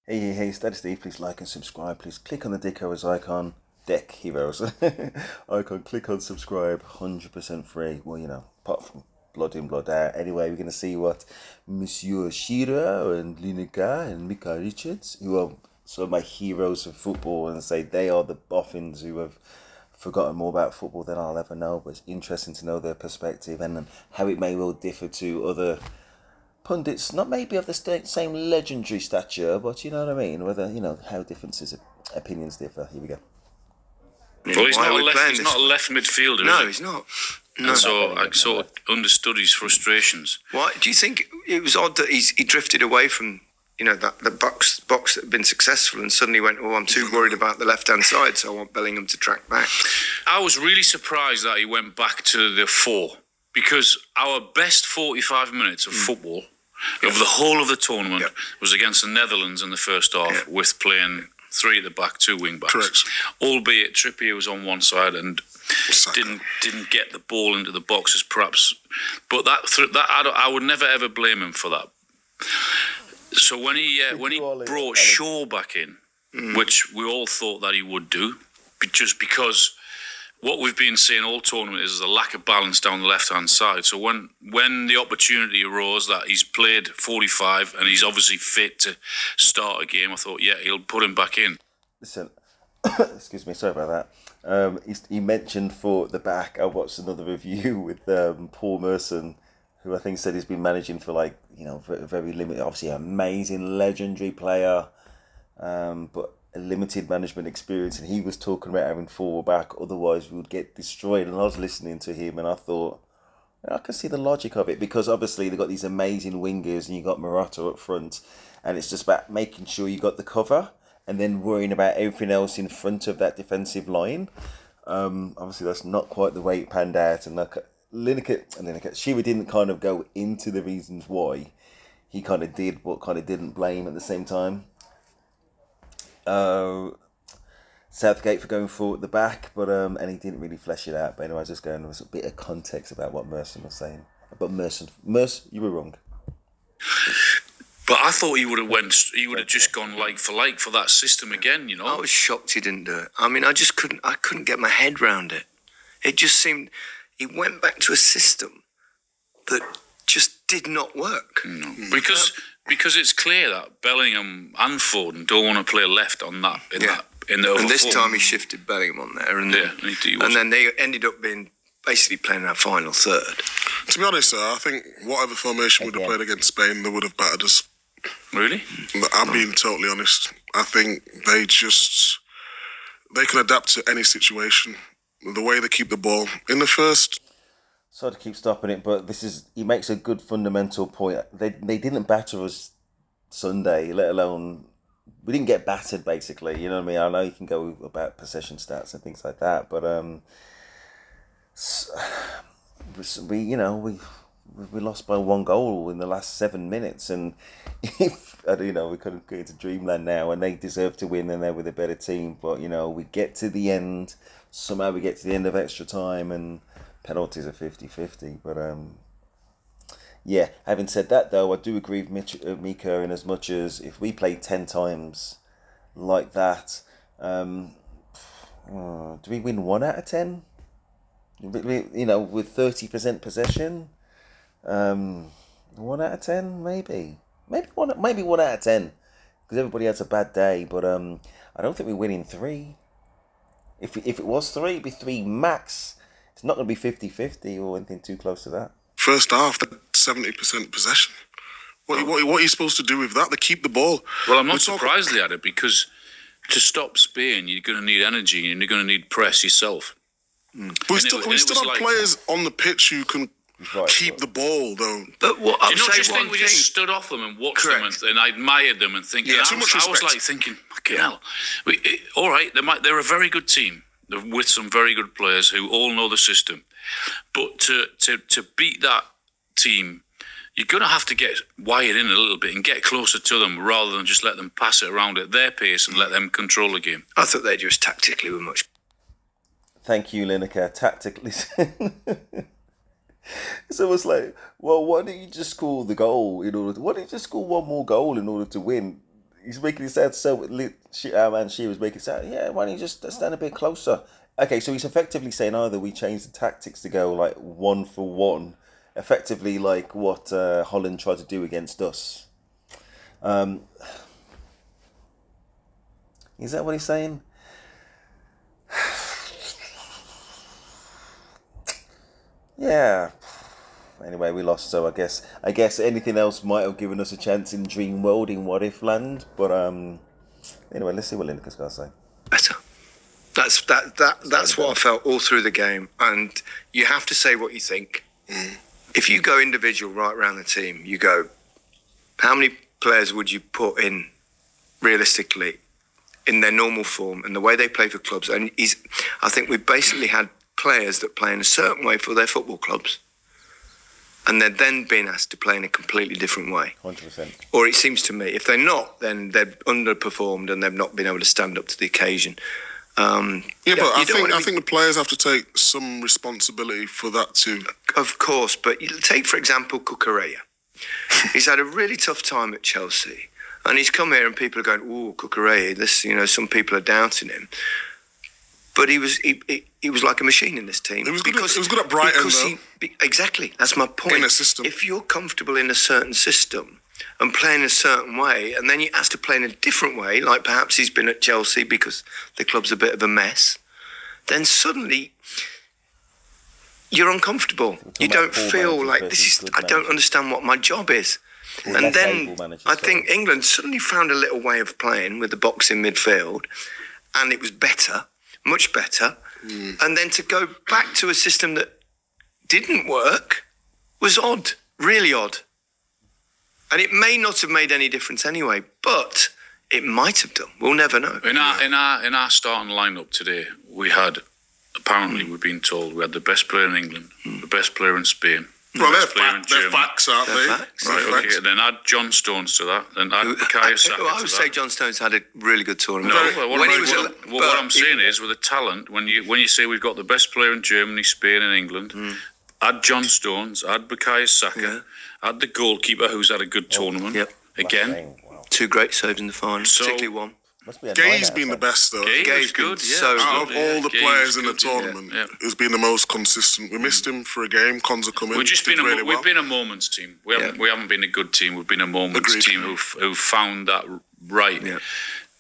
Hey, Steady Steve, please like and subscribe. Please click on the Dick Heroes icon. Deck Heroes icon. Click on subscribe. 100% free. Well, apart from Blood in, Blood out. Anyway, we're going to see what Monsieur Shira and Lineker and Mika Richards, who are some of my heroes of football, and say they are the boffins who have forgotten more about football than I'll ever know. But it's interesting to know their perspective and how it may well differ to other pundits, not maybe of the same legendary stature, but you know what I mean. Whether how differences, opinions differ. Here we go. Well, he's not a left midfielder. No, is he? he's not. No. And so I sort of understood his frustrations. Why do you think it was odd that he drifted away from that the box that had been successful and suddenly went, oh, I'm too worried about the left hand side, so I want Bellingham to track back. I was really surprised that he went back to the 4, because our best 45 minutes of football of the whole of the tournament was against the Netherlands in the first half, with playing 3 at the back, 2 wing backs. Correct. Albeit Trippier was on one side and didn't get the ball into the boxes, perhaps. But I would never ever blame him for that. So when he brought Shaw back in, which we all thought that he would do, just because what we've been seeing all tournament is a lack of balance down the left-hand side. So when the opportunity arose that he's played 45 and he's obviously fit to start a game, I thought, yeah, he'll put him back in. Listen, excuse me, sorry about that. He mentioned for the back. I watched another review with Paul Merson, who I think said he's been managing for very limited, obviously amazing, legendary player, but a limited management experience, and he was talking about having 4 back, otherwise we would get destroyed. And I was listening to him and I thought, I can see the logic of it, because obviously they've got these amazing wingers and you got Morata up front, and it's just about making sure you got the cover and then worrying about everything else in front of that defensive line. Obviously that's not quite the way it panned out, and Lineker, Shearer didn't kind of go into the reasons why. He kind of did, but kind of didn't blame at the same time Southgate for going forward at the back, but and he didn't really flesh it out. But anyway, I was just going with a bit of context about what Merson was saying. But Merson, you were wrong. But I thought he would have just gone like for that system again. I was shocked he didn't do it. I mean, I couldn't get my head round it. It just seemed he went back to a system that just did not work. No. Because it's clear that Bellingham and Foden don't want to play left on that. And this time he shifted Bellingham on there, and then they ended up being basically playing that final third. To be honest, I think whatever formation would have played against Spain, they would have battered us. Really? I'm being totally honest. I think they can adapt to any situation. The way they keep the ball in the first. Sorry to keep stopping it, but he makes a good fundamental point. They didn't batter us Sunday, let alone we didn't get battered. Basically, you know what I mean. I know you can go about possession stats and things like that, but we lost by 1 goal in the last 7 minutes, and if we couldn't go to dreamland now, and they deserve to win, and they're with a better team. But we get to the end. Somehow we get to the end of extra time, and penalties are 50-50. But having said that, though, I do agree with Mika in as much as if we played 10 times like that, do we win 1 out of 10? With 30% possession, 1 out of 10, maybe 1 out of 10, because everybody has a bad day. But I don't think we win in 3. If it was 3, it'd be 3 max. It's not going to be 50-50 or anything too close to that. First half, 70% possession. What are you supposed to do with that? They keep the ball. Well, I'm not surprised they had it, because to stop Spain, you're going to need energy and you're going to need press yourself. But we still have players on the pitch who can keep the ball, though. But what I'm saying, we just stood off them and watched them, and I admired them and thinking, too much respect. I was like thinking, fucking hell. All right, they're a very good team with some very good players who all know the system. But to beat that team, you're going to have to get wired in a little bit and get closer to them rather than just let them pass it around at their pace and let them control the game. I thought they just tactically were much. Thank you, Lineker. Tactically. It's almost like, well, why don't you just score the goal why don't you just score 1 more goal in order to win? He's making it sound so. Our man, she was making it sound. Yeah, why don't you just stand a bit closer? Okay, so he's effectively saying either we change the tactics to go like 1-for-1, effectively like what Holland tried to do against us. Is that what he's saying? Yeah. Anyway, we lost, so I guess anything else might have given us a chance in Dream World, in What If Land. But anyway, let's see what Lineker's got to say. Better. That's what I felt all through the game, and you have to say what you think. If you go individual right around the team, you go, how many players would you put in realistically in their normal form and the way they play for clubs? And I think we basically had players that play in a certain way for their football clubs, and they're then being asked to play in a completely different way. 100%. Or it seems to me, if they're not, then they've underperformed and they've not been able to stand up to the occasion. But I think the players have to take some responsibility for that too. Of course, but take for example Cucurella. He's had a really tough time at Chelsea, and he's come here and people are going, "Ooh, Cucurella." This, some people are doubting him. But he was like a machine in this team. He was good at Brighton, though. Exactly, that's my point. In a system. If you're comfortable in a certain system and playing a certain way, and then you ask to play in a different way, like perhaps he's been at Chelsea because the club's a bit of a mess, then suddenly you're uncomfortable. You don't feel like I don't understand what my job is. And then I think England suddenly found a little way of playing with the box in midfield, and it was better. Much better. And then to go back to a system that didn't work was odd, really odd. And it may not have made any difference anyway, but it might have done. We'll never know. In our starting lineup today, we had, apparently we've been told, we had the best player in England, the best player in Spain. Well, they're facts, aren't they? Facts. Right, okay, then add John Stones to that, then add Bukayo Saka to that. I would say John Stones had a really good tournament. No, what I'm saying is, with the talent, when you say we've got the best player in Germany, Spain and England, add John Stones, add Bukayo Saka, add the goalkeeper who's had a good tournament. Yep. Again. Wow. 2 great saves in the final, particularly one. Gay's been the best, though. Gay's good, yeah. So out of all the players in the good, tournament, he's been the most consistent. We missed him for a game. Konza come in. We've been a moments team. We haven't been a good team. We've been a moments team who found that right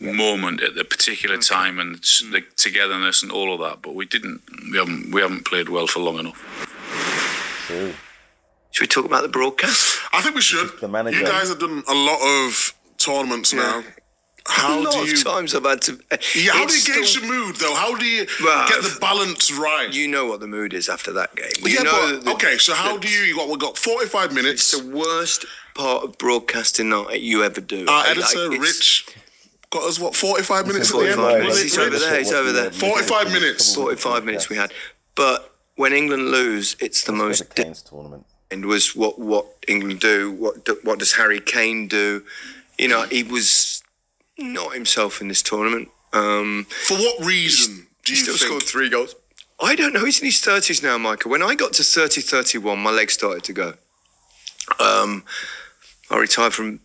moment at the particular time and the togetherness and all of that. But we haven't played well for long enough. True. Should we talk about the broadcast? I think we should. The manager. You guys have done a lot of tournaments now. How times I've had to. How do you gauge the mood, though? How do you get the balance right? You know what the mood is after that game. So how do you? We've got 45 minutes. It's the worst part of broadcasting night you ever do. Our editor, Rich, got us 45 minutes at the end. 45 minutes. He's over there. 45 minutes. 45 minutes we had. But when England lose, it's the most. Tournament. And was what England do? What does Harry Kane do? He was not himself in this tournament. For what reason do you think? He still scored 3 goals. I don't know. He's in his 30s now, Michael. When I got to 31, my legs started to go. I retired from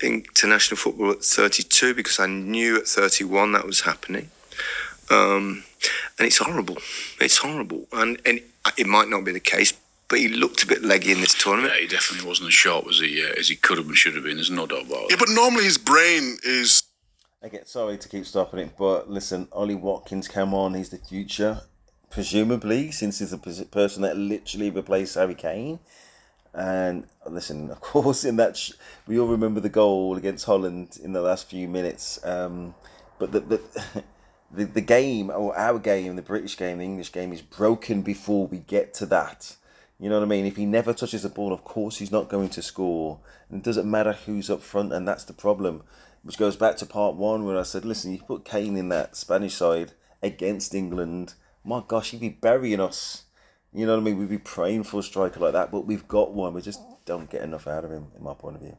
international football at 32 because I knew at 31 that was happening. And it's horrible. It's horrible. And it might not be the case, but he looked a bit leggy in this tournament. Yeah, he definitely wasn't as sharp as he could have and should have been. There's no doubt about it. Yeah, but normally his brain is... Again, sorry to keep stopping it, but listen, Ollie Watkins, come on, he's the future, presumably, since he's the person that literally replaced Harry Kane. And listen, of course, in that we all remember the goal against Holland in the last few minutes. But the game, or our game, the British game, the English game, is broken before we get to that. You know what I mean? If he never touches the ball, of course he's not going to score. And it doesn't matter who's up front, and that's the problem. Which goes back to part 1 where I said, listen, you put Kane in that Spanish side against England, my gosh, he'd be burying us. You know what I mean? We'd be praying for a striker like that, but we've got one. We just don't get enough out of him, in my point of view.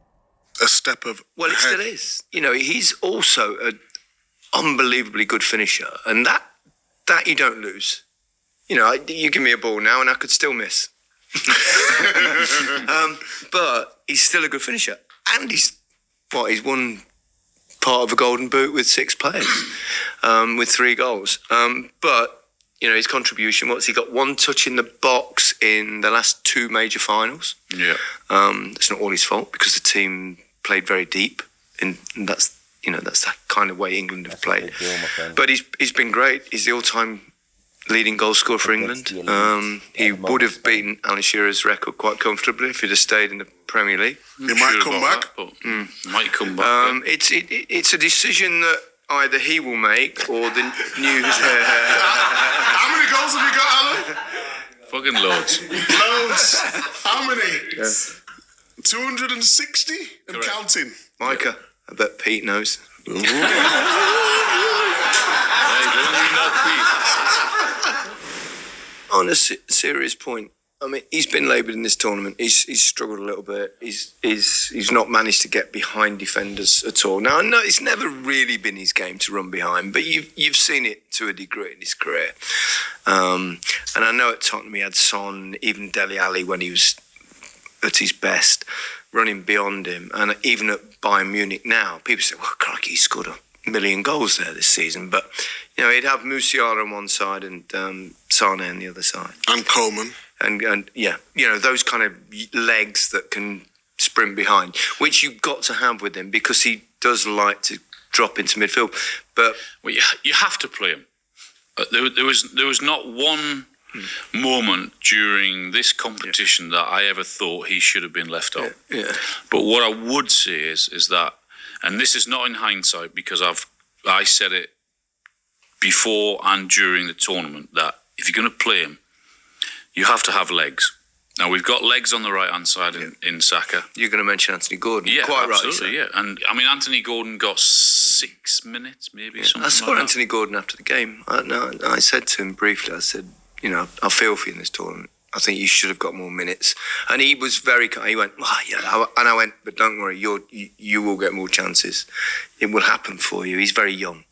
A step of... Well, it still is. He's also an unbelievably good finisher, and that you don't lose. You give me a ball now and I could still miss. But he's still a good finisher. And he's won part of a golden boot with 6 players, with 3 goals. But, you know, his contribution, what's he got? 1 touch in the box in the last 2 major finals. Yeah. It's not all his fault because the team played very deep, and that's that kind of way England have played. But he's been great. He's the all-time leading goal scorer for England. He would have beaten Alan Shearer's record quite comfortably if he'd have stayed in the Premier League. He might come back. Might come back. It's a decision that either he will make or the new. How many goals have you got, Alan? Fucking loads. Loads. How many? 260 and Correct. counting. Micah, I bet Pete knows. On a serious point, I mean, he's been laboured in this tournament. He's struggled a little bit. He's not managed to get behind defenders at all. Now, I know it's never really been his game to run behind, but you've seen it to a degree in his career. And I know at Tottenham he had Son, even Dele Alli when he was at his best, running beyond him. And even at Bayern Munich now, people say, well, crikey, he scored a million goals there this season. But, you know, he'd have Musiala on one side and Sane on the other side. And Coleman. And yeah, you know, those kind of legs that can sprint behind, which you've got to have with him because he does like to drop into midfield. But well, you have to play him. There was not one moment during this competition that I ever thought he should have been left out. Yeah. But what I would say is that, and this is not in hindsight because I said it before and during the tournament, that if you're going to play him, you have to have legs. Now, we've got legs on the right-hand side in Saka. You're going to mention Anthony Gordon. Yeah, quite absolutely, right. yeah. And, I mean, Anthony Gordon got 6 minutes, maybe, something I saw like that. Anthony Gordon after the game. I said to him briefly, I said, you know, I feel for you in this tournament. I think you should have got more minutes. And he was very kind. He went, oh, yeah. And I went, but don't worry, you will get more chances. It will happen for you. He's very young.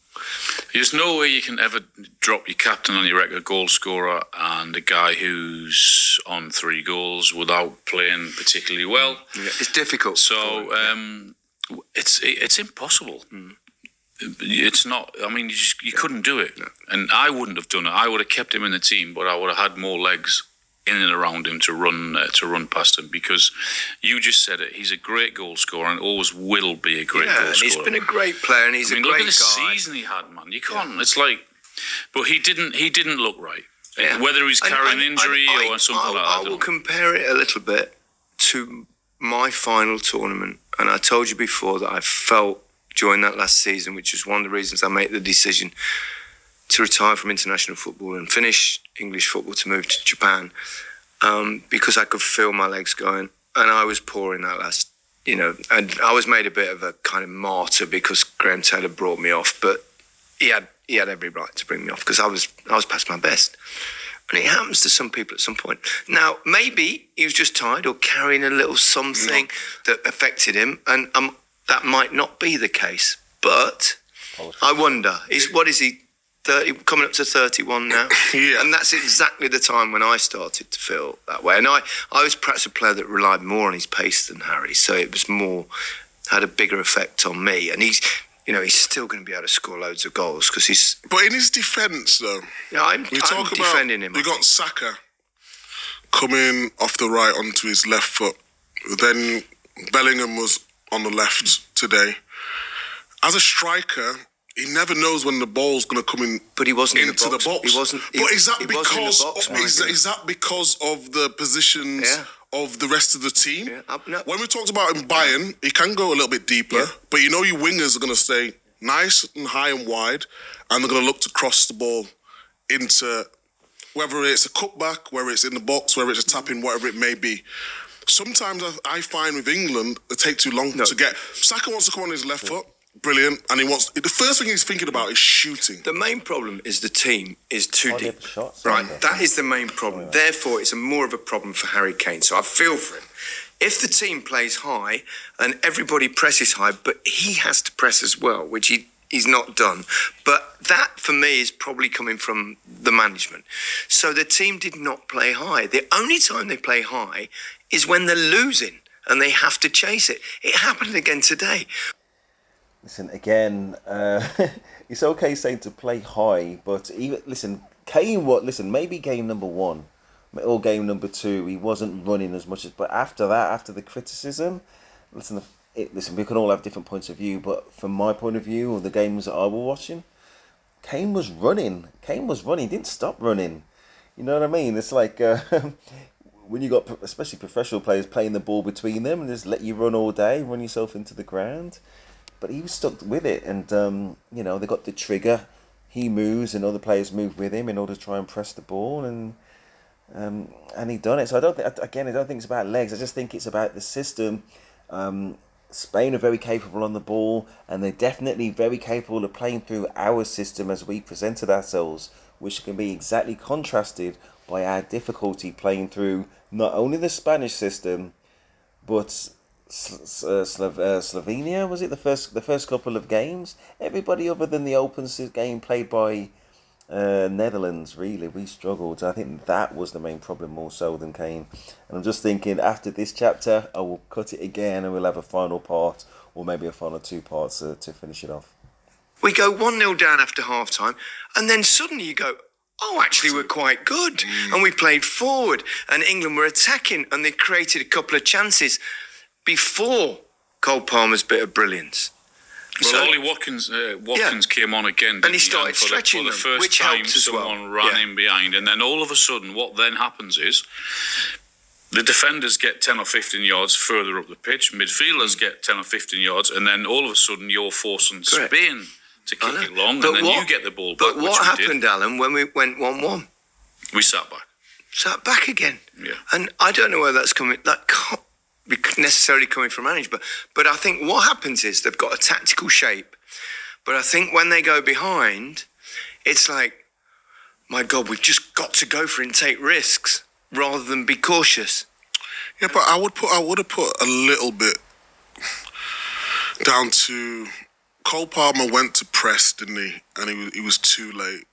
There's no way you can ever drop your captain on your record goal scorer and a guy who's on 3 goals without playing particularly well. Yeah, it's difficult. So it's impossible. It's not. I mean, you couldn't do it, and I wouldn't have done it. I would have kept him in the team, but I would have had more legs in and around him to run past him, because you just said it. He's a great goal scorer and always will be a great goal scorer. He's been a great player, and he's a great guy. Look at the season he had, man. You can't. It's like, but he didn't look right. Yeah. Whether he's carrying injury or something like that. I will compare it a little bit to my final tournament, and I told you before that I felt during that last season, which was one of the reasons I made the decision to retire from international football and finish English football to move to Japan, because I could feel my legs going, and I was poor in that last, you know, and I was made a bit of a kind of martyr because Graham Taylor brought me off, but he had every right to bring me off because I was past my best. And it happens to some people at some point. Now, maybe he was just tired or carrying a little something that affected him, and that might not be the case. But I wonder, what is he, 30, coming up to 31 now? Yeah. And that's exactly the time when I started to feel that way. And I was perhaps a player that relied more on his pace than Harry, so it was had a bigger effect on me. And he's still going to be able to score loads of goals because he's. But in his defence, though, I'm defending him. We got Saka coming off the right onto his left foot. Then Bellingham was on the left today. As a striker, he never knows when the ball's going to come in. But he wasn't into in the box. The box. He wasn't. But is that because is that because of the positions of the rest of the team? Yeah. No. When we talked about in Bayern, he can go a little bit deeper, but you know your wingers are going to stay nice and high and wide, and they're going to look to cross the ball into whether it's a cutback, whether it's in the box, whether it's a tap in, whatever it may be. Sometimes I find with England, it takes too long to get. Saka wants to come on his left foot. Brilliant, and the first thing he's thinking about is shooting. The main problem is the team is too deep. Shots, right, that is the main problem. Therefore, it's more of a problem for Harry Kane. So I feel for him. If the team plays high and everybody presses high, but he has to press as well, which he's not done. But that, for me, is probably coming from the management. So the team did not play high. The only time they play high is when they're losing and they have to chase it. It happened again today. Listen, again, it's okay saying to play high, but even listen, Kane. Maybe game number one or game number two, he wasn't running as much as. But after that, after the criticism, listen, we can all have different points of view. But from my point of view, or the games that I was watching, Kane was running. He didn't stop running. You know what I mean? It's like when you got especially professional players playing the ball between them and just let you run all day, run yourself into the ground. But he was stuck with it, and they got the trigger. He moves, and other players move with him in order to try and press the ball, and he done it. So I don't think it's about legs. I just think it's about the system. Spain are very capable on the ball, and they're definitely very capable of playing through our system as we presented ourselves, which can be exactly contrasted by our difficulty playing through not only the Spanish system, but Slovenia, was it the first couple of games? Everybody other than the open game played by Netherlands, really, we struggled. I think that was the main problem more so than Kane. And I'm just thinking, after this chapter, I will cut it again and we'll have a final part, or maybe a final 2 parts to finish it off. We go 1-0 down after half-time, and then suddenly you go, oh, actually, we're quite good. And we played forward, and England were attacking, and they created a couple of chances before Cole Palmer's bit of brilliance. Well, Ollie Watkins came on again, and he started stretching for the first which time helped as someone well. ran in behind, and then all of a sudden what then happens is the defenders get 10 or 15 yards further up the pitch, midfielders get 10 or 15 yards, and then all of a sudden you're forcing Spain to kick it long, and then you get the ball back. But what happened, Alan, when we went 1-1? We sat back. Sat back again. Yeah. And I don't know where that's coming. That can't be necessarily coming from management. But I think what happens is they've got a tactical shape. But I think when they go behind, it's like, my God, we've just got to go for it and take risks rather than be cautious. Yeah, but I would have put a little bit down to Cole Palmer went to press, didn't he? And he was too late.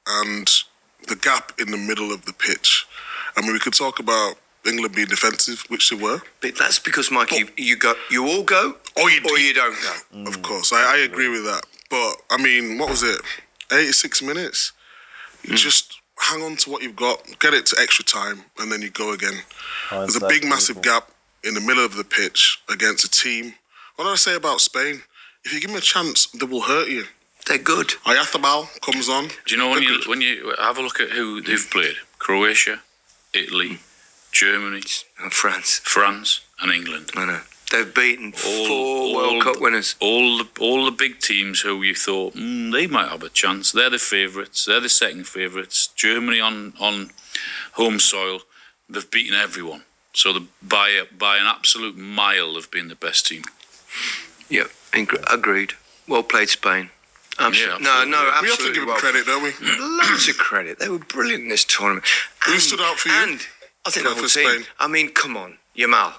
And the gap in the middle of the pitch. I mean, we could talk about England being defensive, which they were. But that's because, Mike, you all go, or you don't go. Of course, I agree with that. But, I mean, what was it? 86 minutes? You just hang on to what you've got, get it to extra time, and then you go again. There's a big, massive gap in the middle of the pitch against a team. What did I say about Spain? If you give them a chance, they will hurt you. They're good. Ayathabal comes on. Do you know when you have a look at who they've played? Croatia, Italy, Germany, and France, and England. I know. They've beaten 4 World Cup winners. All the big teams who you thought they might have a chance. They're the favourites. They're the second favourites. Germany on home soil, they've beaten everyone. So by an absolute mile, they've been the best team. Yep, agreed. Well played, Spain. Absolutely. Yeah, No, absolutely. We have to give them credit, don't we? Loads of credit. They were brilliant in this tournament. Who stood out for you? And I think the whole team. Spain? I mean, come on, Yamal.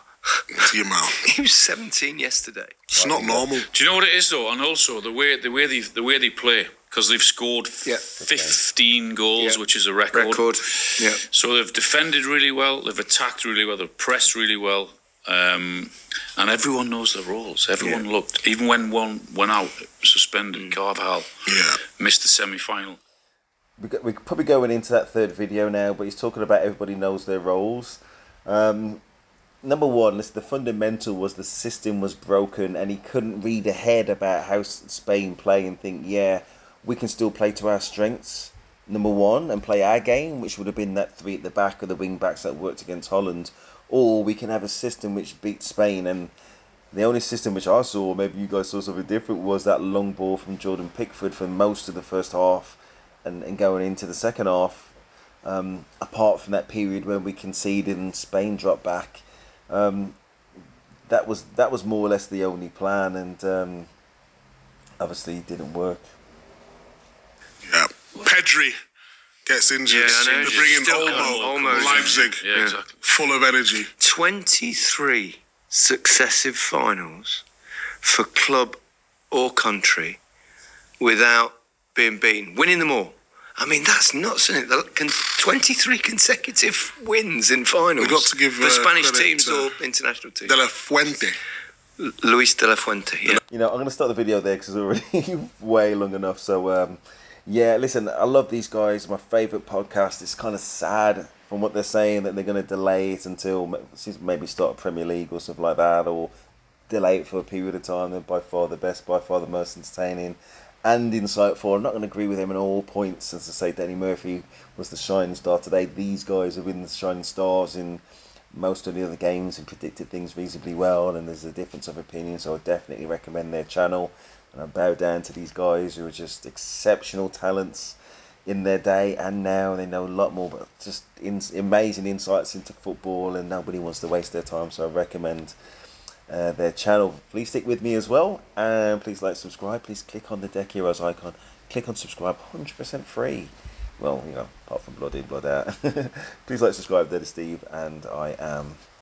Yamal. He was 17 yesterday. It's not normal. Do you know what it is though? And also the way they play, because they've scored 15 goals, which is a record. Yeah. So they've defended really well, they've attacked really well, they've pressed really well, and everyone knows their roles. Everyone looked, even when one went out suspended, Carvajal missed the semi-final. We're probably going into that third video now, but he's talking about everybody knows their roles. Number one, the fundamental was the system was broken and he couldn't read ahead about how Spain play and think, we can still play to our strengths, number one, and play our game, which would have been that 3 at the back of the wing-backs that worked against Holland, or we can have a system which beats Spain. And the only system which I saw, maybe you guys saw something different, was that long ball from Jordan Pickford for most of the first half and going into the second half, apart from that period when we conceded and Spain dropped back. That was more or less the only plan, and obviously it didn't work. Yeah, Pedri gets injured. They're bringing Olmo from Leipzig, exactly. Full of energy. 23 successive finals for club or country without being beaten, winning them all. I mean, that's nuts, isn't it? 23 consecutive wins in finals. We've got to give for Spanish credit teams to or international teams. De La Fuente. Luis de la Fuente, yeah. You know, I'm going to start the video there because it's already way long enough. So, yeah, listen, I love these guys. My favourite podcast. It's kind of sad from what they're saying that they're going to delay it until maybe start Premier League or stuff like that, or delay it for a period of time. They're by far the best, by far the most entertaining and insightful. I'm not going to agree with him in all points. As I say, Danny Murphy was the shining star today. These guys have been the shining stars in most of the other games and predicted things reasonably well, and there's a difference of opinion, so I definitely recommend their channel. And I bow down to these guys who are just exceptional talents in their day and now. They know a lot more, but just amazing insights into football, and nobody wants to waste their time, so I recommend their channel. Please stick with me as well, and please like, subscribe. Please click on the Deck Heroes icon, click on subscribe, 100% free. Well, you know, apart from blood in, blood out. Please like, subscribe. There to Steve, and I am